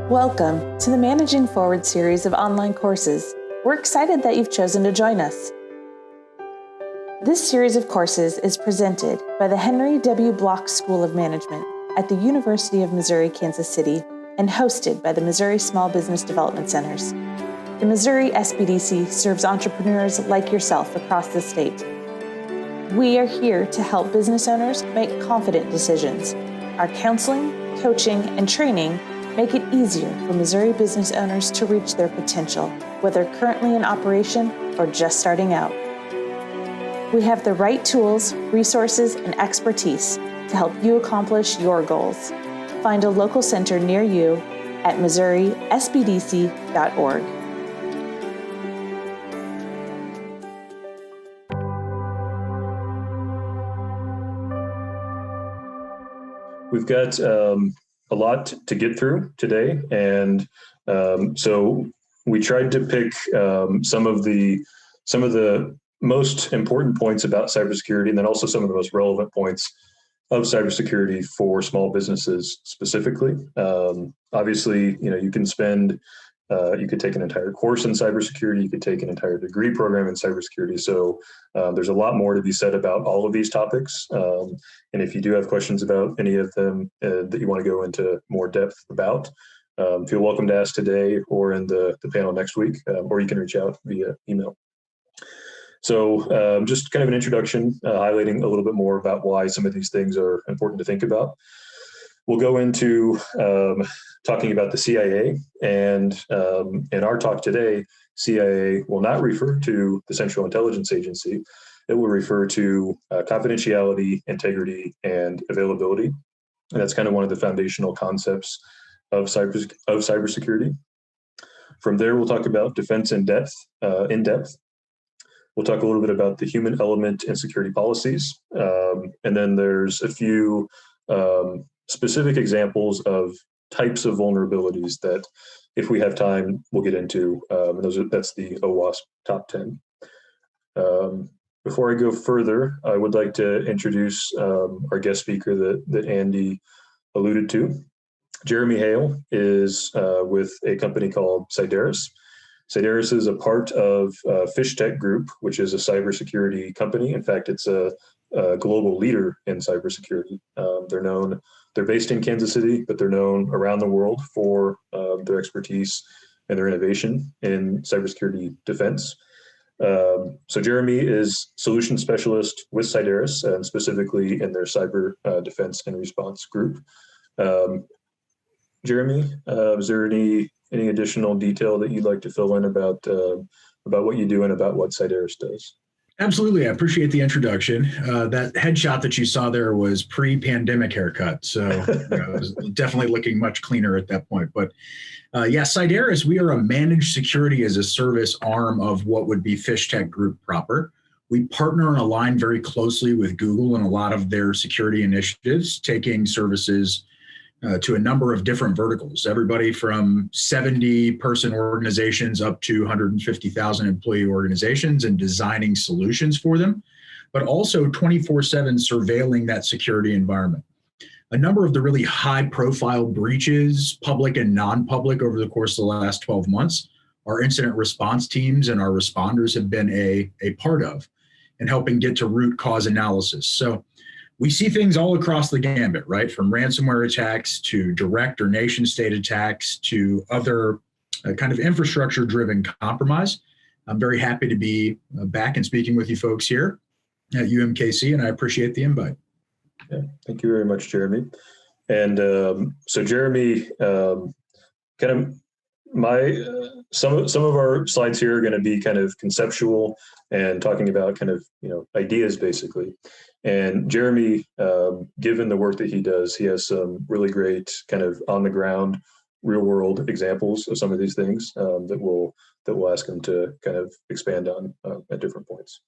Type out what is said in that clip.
Welcome to the Managing Forward series of online courses. We're excited that you've chosen to join us. This series of courses is presented by the Henry W. Block School of Management at the University of Missouri, Kansas City, and hosted by the Missouri Small Business Development Centers. The Missouri SBDC serves entrepreneurs like yourself across the state. We are here to help business owners make confident decisions. Our counseling, coaching, and training make it easier for Missouri business owners to reach their potential, whether currently in operation or just starting out. We have the right tools, resources, and expertise to help you accomplish your goals. Find a local center near you at MissouriSBDC.org. We've got a lot to get through today, and so we tried to pick some of the most important points about cybersecurity, and then also some of the most relevant points of cybersecurity for small businesses specifically. Obviously, you can spend, you could take an entire course in cybersecurity, you could take an entire degree program in cybersecurity. So there's a lot more to be said about all of these topics. And if you do have questions about any of them that you want to go into more depth about, feel welcome to ask today or in the panel next week, or you can reach out via email. So just kind of an introduction, highlighting a little bit more about why some of these things are important to think about. We'll go into talking about the CIA, and in our talk today, CIA will not refer to the Central Intelligence Agency. It will refer to confidentiality, integrity, and availability. And that's kind of one of the foundational concepts of cybersecurity. From there, we'll talk about defense in depth. We'll talk a little bit about the human element in security policies. And then there's a few specific examples of types of vulnerabilities that, if we have time, we'll get into. That's the OWASP top 10. Before I go further, I would like to introduce our guest speaker that Andy alluded to. Jeremy Hale is with a company called Cyderis. Cyderis is a part of FishTech Group, which is a cybersecurity company. In fact, it's a global leader in cybersecurity. They're based in Kansas City, but they're known around the world for their expertise and their innovation in cybersecurity defense. So Jeremy is solution specialist with Cyderis, and specifically in their cyber defense and response group. Jeremy, is there any additional detail that you'd like to fill in about what you do and about what Cyderis does? Absolutely. I appreciate the introduction. That headshot that you saw there was pre-pandemic haircut. So I was definitely looking much cleaner at that point. But Cyderis, we are a managed security as a service arm of what would be FishTech Group proper. We partner and align very closely with Google in a lot of their security initiatives, taking services to a number of different verticals, everybody from 70-person organizations up to 150,000 employee organizations, and designing solutions for them, but also 24/7 surveilling that security environment. A number of the really high-profile breaches, public and non-public, over the course of the last 12 months, our incident response teams and our responders have been a part of, and helping get to root cause analysis. So we see things all across the gambit, right? From ransomware attacks to direct or nation state attacks to other kind of infrastructure-driven compromise. I'm very happy to be back and speaking with you folks here at UMKC, and I appreciate the invite. Yeah, thank you very much, Jeremy. And so Jeremy, some of our slides here are going to be kind of conceptual and talking about kind of ideas basically. And Jeremy, given the work that he does, he has some really great kind of on the ground, real world examples of some of these things that we'll ask him to kind of expand on at different points.